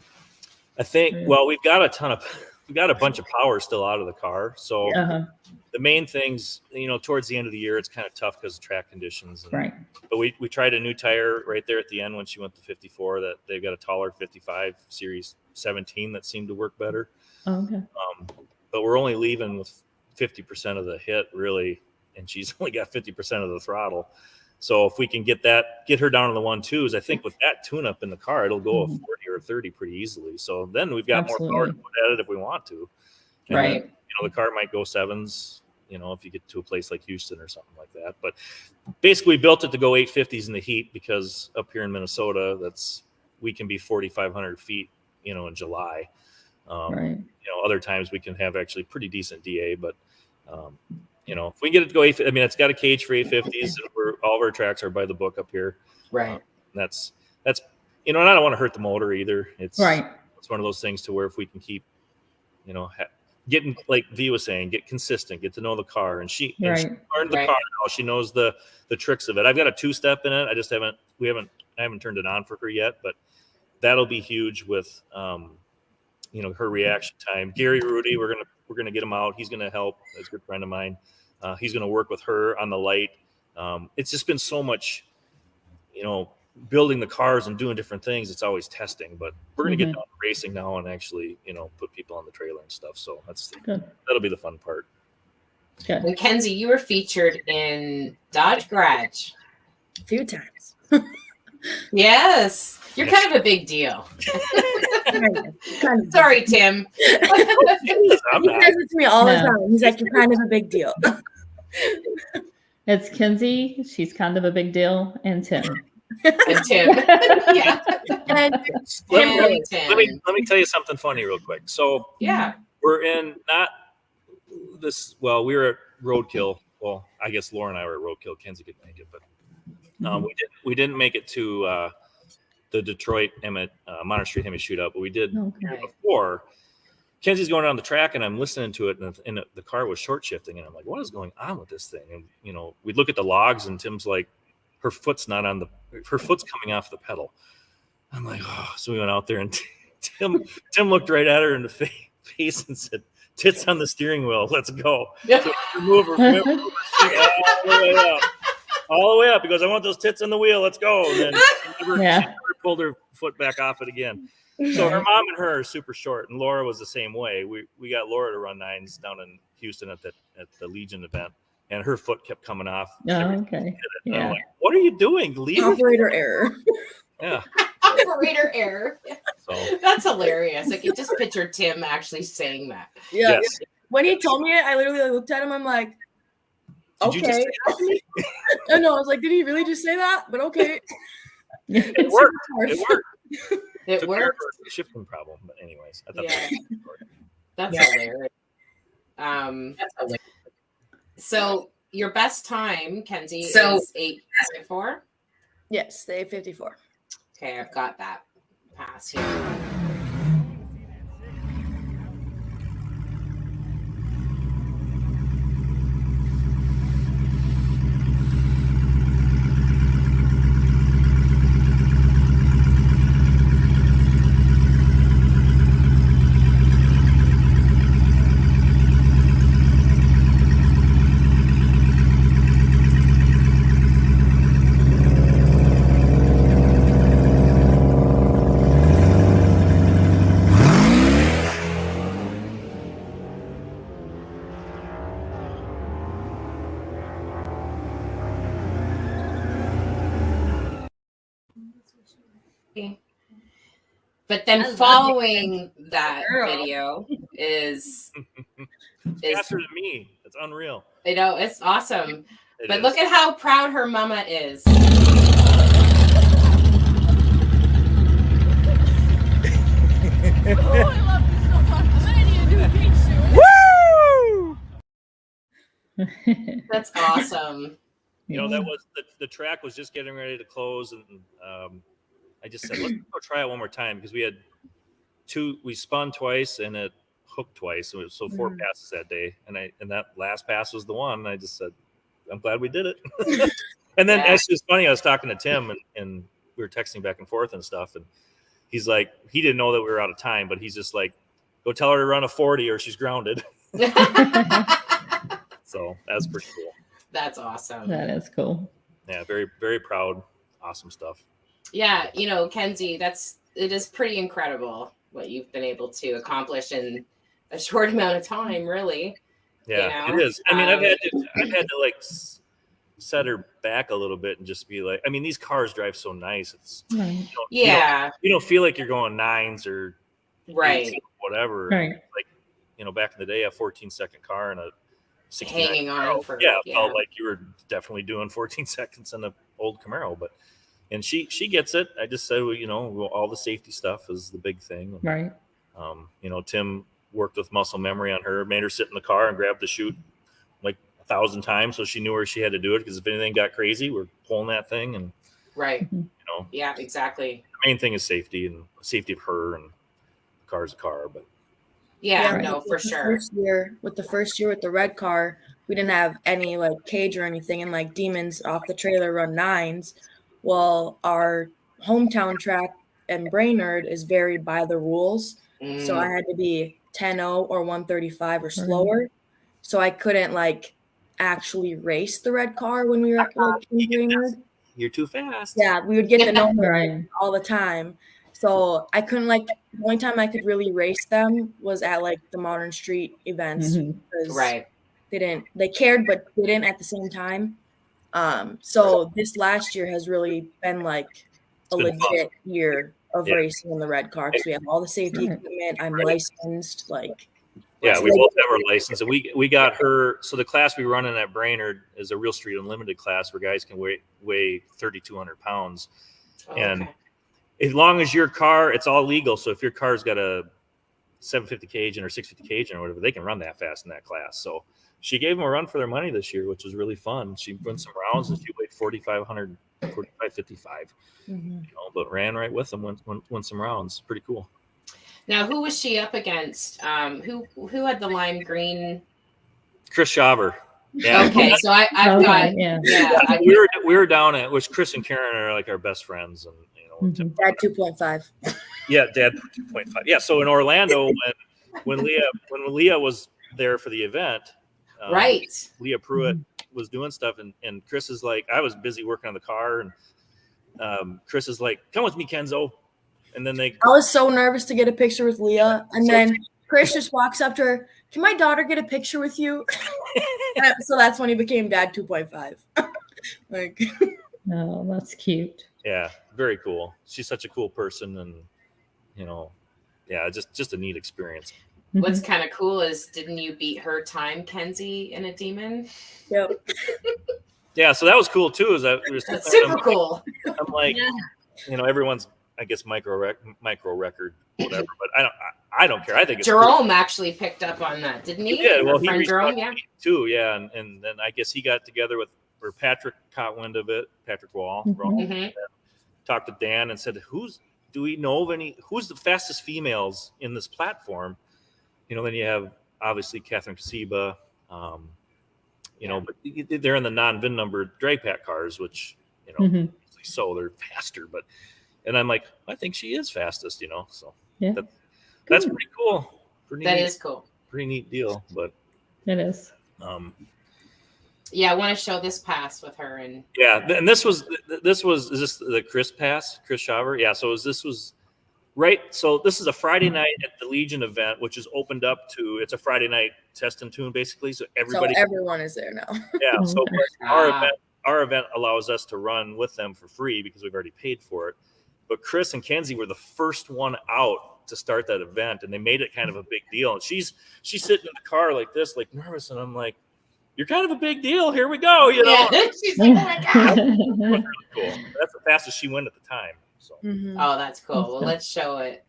I think. Well, we've got a bunch of power still out of the car, so the main things, towards the end of the year, it's kind of tough because of track conditions. Right. But we tried a new tire right there at the end when she went to 54. That they've got a taller 55 Series 17 that seemed to work better. Oh, okay. But we're only leaving with 50% of the hit, really, and she's only got 50% of the throttle. So if we can get her down to the 1.2s, I think with that tune-up in the car, it'll go a 40 or a 30 pretty easily. So then we've got more power to put at it if we want to. And Right. then, the car might go 7s, if you get to a place like Houston or something like that. But basically we built it to go 850s in the heat because up here in Minnesota, we can be 4,500 feet, in July. Right. Other times we can have actually pretty decent DA, but if we get it to go 850, I mean, it's got a cage for 850s, and all of our tracks are by the book up here. Right. That's and I don't want to hurt the motor either. It's right. It's one of those things to where if we can keep, getting, like Vee was saying, get consistent, get to know the car, and she learned the car now. She knows the tricks of it. I've got a 2-step in it. I just haven't turned it on for her yet, but that'll be huge with her reaction time. Gary Rudy, we're gonna get him out. He's gonna help. He's a good friend of mine. He's gonna work with her on the light. It's just been so much, building the cars and doing different things. It's always testing, but we're gonna get down to racing now and actually, put people on the trailer and stuff. So that'll be the fun part. Okay. And Kenzie, you were featured in Dodge Garage A few times. Yes. You're kind of a big deal. Sorry, Tim. He says it to me all the time. He's like, you're kind of a big deal. It's Kenzie. She's kind of a big deal. And Tim. And Tim. Yeah. And Let me tell you something funny real quick. So we're in we were at Roadkill. Well, I guess Laura and I were at Roadkill. Kenzie could make it, but we didn't make it to the Detroit Monter Street Hemi shootout, but we did before. Kenzie's going around the track, and I'm listening to it, and the car was short shifting, and I'm like, "What is going on with this thing?" And we look at the logs, and Tim's like, "Her foot's coming off the pedal." I'm like, "Oh!" So we went out there, and Tim looked right at her in the face and said, "Tits on the steering wheel, let's go." So move her all the way up. He goes, "I want those tits on the wheel. Let's go." And then she never pulled her foot back off it again. So her mom and her are super short, and Laura was the same way. We got Laura to run 9s down in Houston at the Legion event, and her foot kept coming off. Oh, okay. Yeah. I'm like, "What are you doing? Leave operator error." Yeah. Operator error. So that's hilarious. I can just picture Tim actually saying that. Yeah. Yes. When he told me it, I literally looked at him. I'm like, Did you just say that? I know. I was like, did he really just say that? But okay. It worked. It worked. A shifting problem, but anyways, I thought that's hilarious. That's hilarious. So your best time, Kenzie, is 8:54. Yes, the 854. Okay, I've got that pass here. But then following that video is faster than me. It's unreal. It's awesome. But is. Look at how proud her mama is. Woo! That's awesome. That was the track was just getting ready to close, and I just said, let's go try it one more time, because we spun twice and it hooked twice. So 4 passes that day. And that last pass was the one. And I just said, I'm glad we did it. And then it's just funny. I was talking to Tim and we were texting back and forth and stuff. And he's like, he didn't know that we were out of time, but he's just like, go tell her to run a 40 or she's grounded. So that's pretty cool. That's awesome. That is cool. Yeah, very, very proud. Awesome stuff. Yeah, Kenzie, it is pretty incredible what you've been able to accomplish in a short amount of time, really. Yeah, it is. I mean, I've had to like set her back a little bit and just be like, I mean, these cars drive so nice. It's Right. you don't feel like you're going 9s or right, 8s or whatever. Right. Like, back in the day, a 14-second car and a 69 hanging on Camaro. for It felt like you were definitely doing 14 seconds in an old Camaro, and she gets it. I just said, all the safety stuff is the big thing. Right. Tim worked with muscle memory on her, made her sit in the car and grab the chute like 1,000 times, so she knew where she had to do it. Because if anything got crazy, we're pulling that thing, and right. Yeah, exactly. the main thing is safety, and safety of her, and the car's a car. But yeah, no, for sure. With the first year with the red car, we didn't have any like cage or anything, and like demons off the trailer run 9s. Well, our hometown track in Brainerd is varied by the rules. So I had to be 10-0 or 135 or slower. So I couldn't like actually race the red car when we were like in Brainerd. You're too fast. Yeah, we would get the number Right. all the time. So I couldn't the only time I could really race them was at like the Modern Street events. Because Right. they cared but didn't at the same time. So this last year has really been like a legit year of racing in the red car because we have all the safety equipment. I'm licensed. Yeah, we both have our license, and we got her. So the class we run in at Brainerd is a Real Street Unlimited class where guys can weigh 3,200 pounds, and as long as your car, it's all legal. So if your car's got a 750 cage or 650 cage or whatever, they can run that fast in that class. So she gave them a run for their money this year, which was really fun. She won some rounds and she weighed 4,500, 4,555, but ran right with them, won some rounds. Pretty cool. Now, who was she up against? Who had the lime green? Chris Shaver. Yeah. Okay, so I've got we were down at, which Chris and Karen are like our best friends, and Dad 2.5. Yeah, Dad 2.5. Yeah, so in Orlando, when Leah was there for the event, right, Leah Pruitt was doing stuff, and Chris is like, I was busy working on the car, and Chris is like, come with me, Kenzo. And then I was so nervous to get a picture with Leah, and then Chris just walks up to her. Can my daughter get a picture with you? So that's when he became Dad 2.5. Oh, that's cute. Yeah, very cool. She's such a cool person, and just a neat experience. What's kind of cool is, didn't you beat her time, Kenzie, in a demon? Yep. Yeah, so that was cool too. That's super cool. I'm like, everyone's, I guess, micro record, whatever. But I don't care. I think it's Jerome cool. actually picked up on that, didn't he? Yeah, well, he reached Jerome, yeah, too. Yeah, and then I guess he got together with, or Patrick caught wind of it. Patrick Wall talked to Dan and said, do we know of who's the fastest females in this platform? Then you have obviously Catherine Kasiba, but they're in the non-VIN number drag pack cars, which so they're faster, and I'm like, I think she is fastest, so that's pretty cool. That is cool. Pretty neat deal, but it is. I want to show this pass with her, and and this was is this the Chris pass, Chris Shaver? Yeah, so this was right. So this is a Friday night at the Legion event, which is opened up to, it's a Friday night test and tune basically, so everyone is there now. Yeah, so our event allows us to run with them for free because we've already paid for it. But Chris and Kenzie were the first one out to start that event, and they made it kind of a big deal. And she's sitting in the car like this, like nervous, and I'm like, "You're kind of a big deal. Here we go." Yeah. She's like, "Oh my god!" That was really cool. That's the fastest she went at the time. So. Oh, that's cool. Well, let's show it.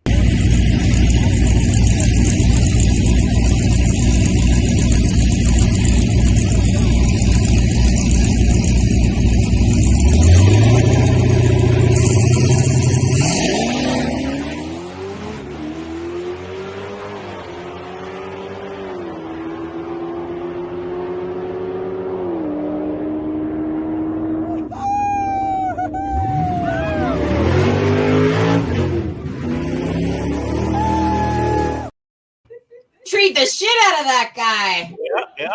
Treat the shit out of that guy. Yeah.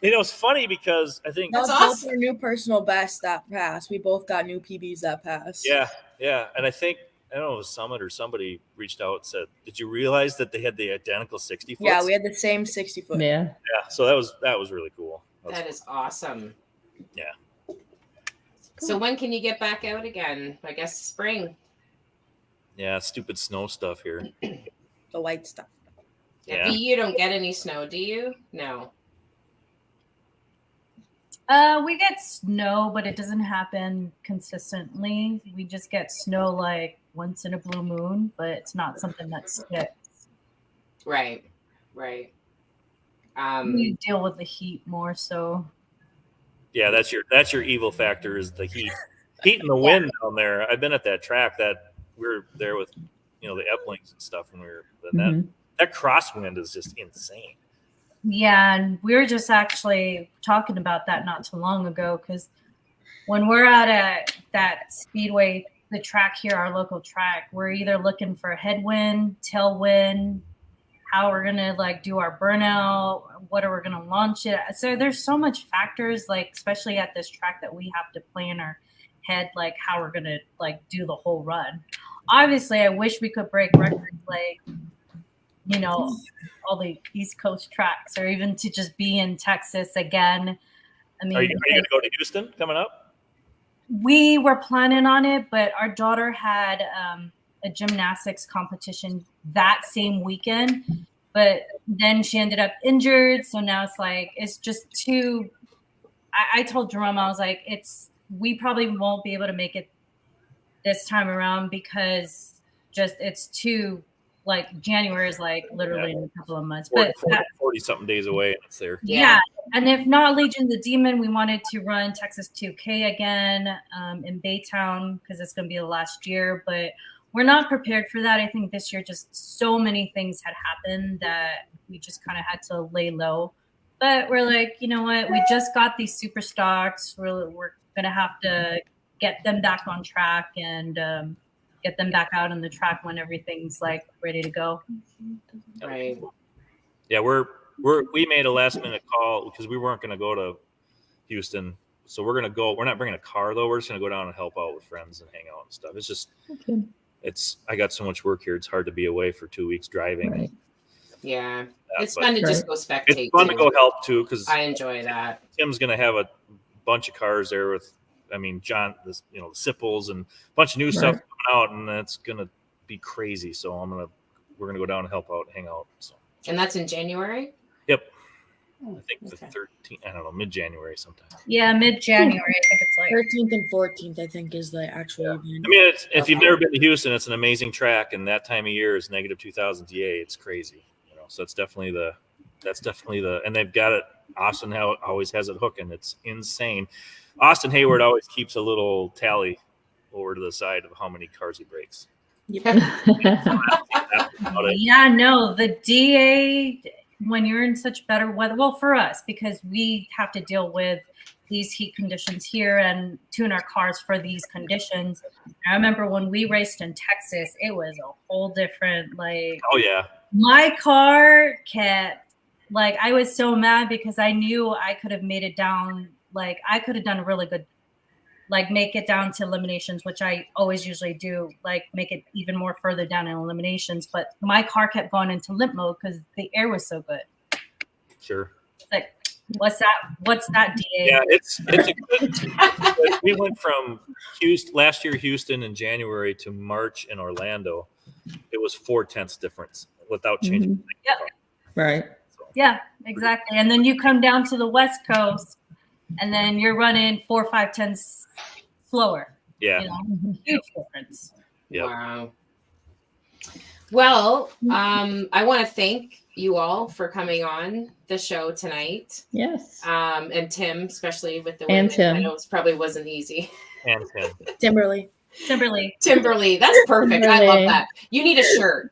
It's funny because I think That was That's both awesome. our new personal best that passed. We both got new PBs that passed. yeah, and I think I don't know, it was Summit or somebody reached out and said, "Did you realize that they had the identical 60 foot?" Yeah, we had the same 60 foot. Yeah. Yeah, so that was really cool. That is awesome. Yeah. So when can you get back out again? I guess spring. Yeah, stupid snow stuff here. The white stuff. Yeah. Yeah. You don't get any snow, do you? No. We get snow, but it doesn't happen consistently. We just get snow like once in a blue moon, but it's not something that sticks. Right. We deal with the heat more so. Yeah, that's your evil factor is the heat and the wind down there. I've been at that track that we were there with, the Eplings and stuff, and that crosswind is just insane. Yeah, and we were just actually talking about that not too long ago, because when we're out at that speedway, the track here, our local track, we're either looking for headwind, tailwind, how we're gonna do our burnout, what are we gonna launch it. So there's so much factors, especially at this track, that we have to plan our head, how we're gonna do the whole run. Obviously, I wish we could break records all the East Coast tracks, or even to just be in Texas again. I mean, Are you going to go to Houston coming up? We were planning on it, but our daughter had a gymnastics competition that same weekend, but then she ended up injured. So now it's just too. I told Jerome, I was like, we probably won't be able to make it this time around because it's too. January is literally in a couple of months, but 40 something days away, and it's there. Yeah. And if not Legion the Demon, we wanted to run Texas 2K again in Baytown because it's going to be the last year, but we're not prepared for that. I think this year just so many things had happened that we just kind of had to lay low. But we're like, you know what? We just got these super stocks. We're going to have to get them back on track and get them back out on the track when everything's ready to go. Right. Yeah, we made a last minute call because we weren't going to go to Houston, so we're going to go. We're not bringing a car though. We're just going to go down and help out with friends and hang out and stuff. It's just, I got so much work here. It's hard to be away for 2 weeks driving. Right. Yeah, it's fun to just go spectate. It's fun to go help too because I enjoy that. Tim's going to have a bunch of cars there with. I mean, John, the Sipples and a bunch of new stuff coming out, and that's gonna be crazy. So we're gonna go down and help out, hang out. So. And that's in January. Yep. I think the 13th. I don't know, mid-January sometime. Yeah, mid-January. I think it's 13th and 14th. I think is the actual event. I mean, if you've never been to Houston, it's an amazing track, and that time of year is negative 2,000 TA. It's crazy, So that's definitely the, and they've got it. Austin always has it hooking. It's insane. Austin Hayward always keeps a little tally over to the side of how many cars he breaks. Yeah, no, the DA, when you're in such better weather, well, for us, because we have to deal with these heat conditions here and tune our cars for these conditions. I remember when we raced in Texas, it was a whole different, oh yeah. My car kept, I was so mad because I knew I could have made it down. I could have done a really good, make it down to eliminations, which I always usually do, make it even more further down in eliminations. But my car kept going into limp mode because the air was so good. Sure. What's that, DA? Yeah, it's a good. We went from last year Houston in January to March in Orlando. It was 0.4 difference without changing. Mm-hmm. Yep. Right. Yeah, exactly. And then you come down to the West Coast, and then you're running 4 or 5 tenths slower. Yeah. Huge difference. Yep. Wow. Well, I want to thank you all for coming on the show tonight. Yes. And Tim, especially with the and women. Tim. I know it probably wasn't easy. And Tim. Timberly. Timberly. That's perfect. I love that. You need a shirt.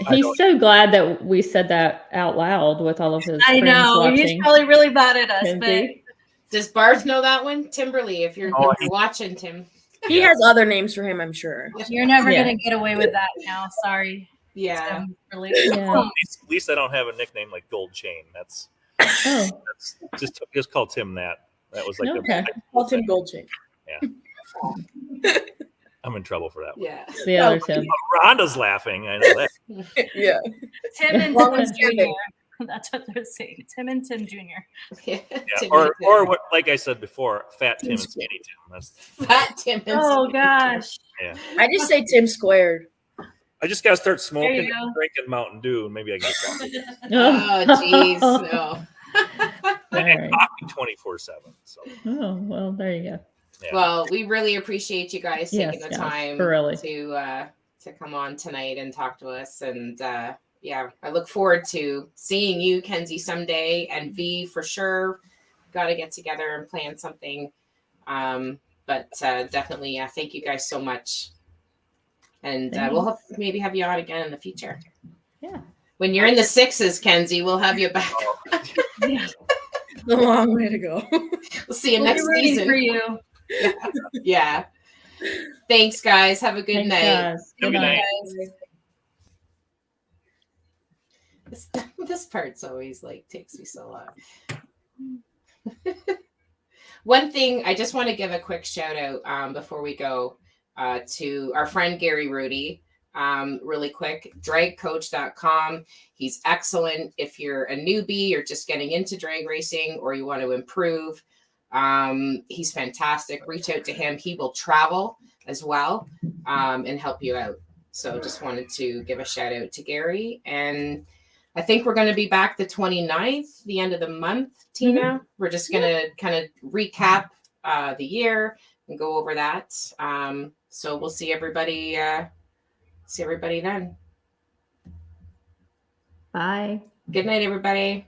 He's so glad that we said that out loud with all of his I friends know. watching. He's probably really mad at us. Kenzie. Does Barth know that one? Timberly, if you're watching, Tim. He has other names for him, I'm sure. But you're never going to get away with that now. Sorry. Yeah. Timberly. Yeah. At least I don't have a nickname like Gold Chain. That's Oh, Just call Tim that. That was like okay. Call Tim Goldchain. I'm in trouble for that one. Yeah. The other Tim. Rhonda's laughing. I know that. Yeah. Tim and Long Tim as Jr. Kevin. That's what they're saying. Tim and Tim Jr. Yeah. Yeah. Or what, like I said before, Fat Tim and Skinny Tim. That's Fat Tim. And Oh Skinny gosh. yeah. I just say Tim squared. I just gotta start There smoking you and go. drinking Mountain Dew, and maybe I can get coffee. Oh, jeez. No. All right. Coffee 24/7. So Oh, well, there you go. yeah. Well, we really appreciate you guys taking Yes, the yes, time really. to come on tonight and talk to us. And yeah, I look forward to seeing you, Kenzie, someday, and Vee for sure. Got to get together and plan something. But definitely, thank you guys so much. And we'll maybe have you on again in the future. Yeah. When you're in the 6s, Kenzie, we'll have you back. Yeah. A long way to go. We'll see you We'll next be rooting season. for you. Yeah. Thanks, guys. Have a good Thanks, night. guys. Good Good night. night. This part's always like takes me so long. One thing I just want to give a quick shout out before we go to our friend Gary Rudy. Really quick, dragcoach.com. He's excellent if you're a newbie or just getting into drag racing or you want to improve. He's fantastic. Reach out to him. He will travel as well and help you out. So just wanted to give a shout out to Gary. And I think we're going to be back the 29th, the end of the month, Tina. Mm-hmm. We're just going to kind of recap the year and go over that. So we'll see everybody. See everybody then. Bye. Good night, everybody.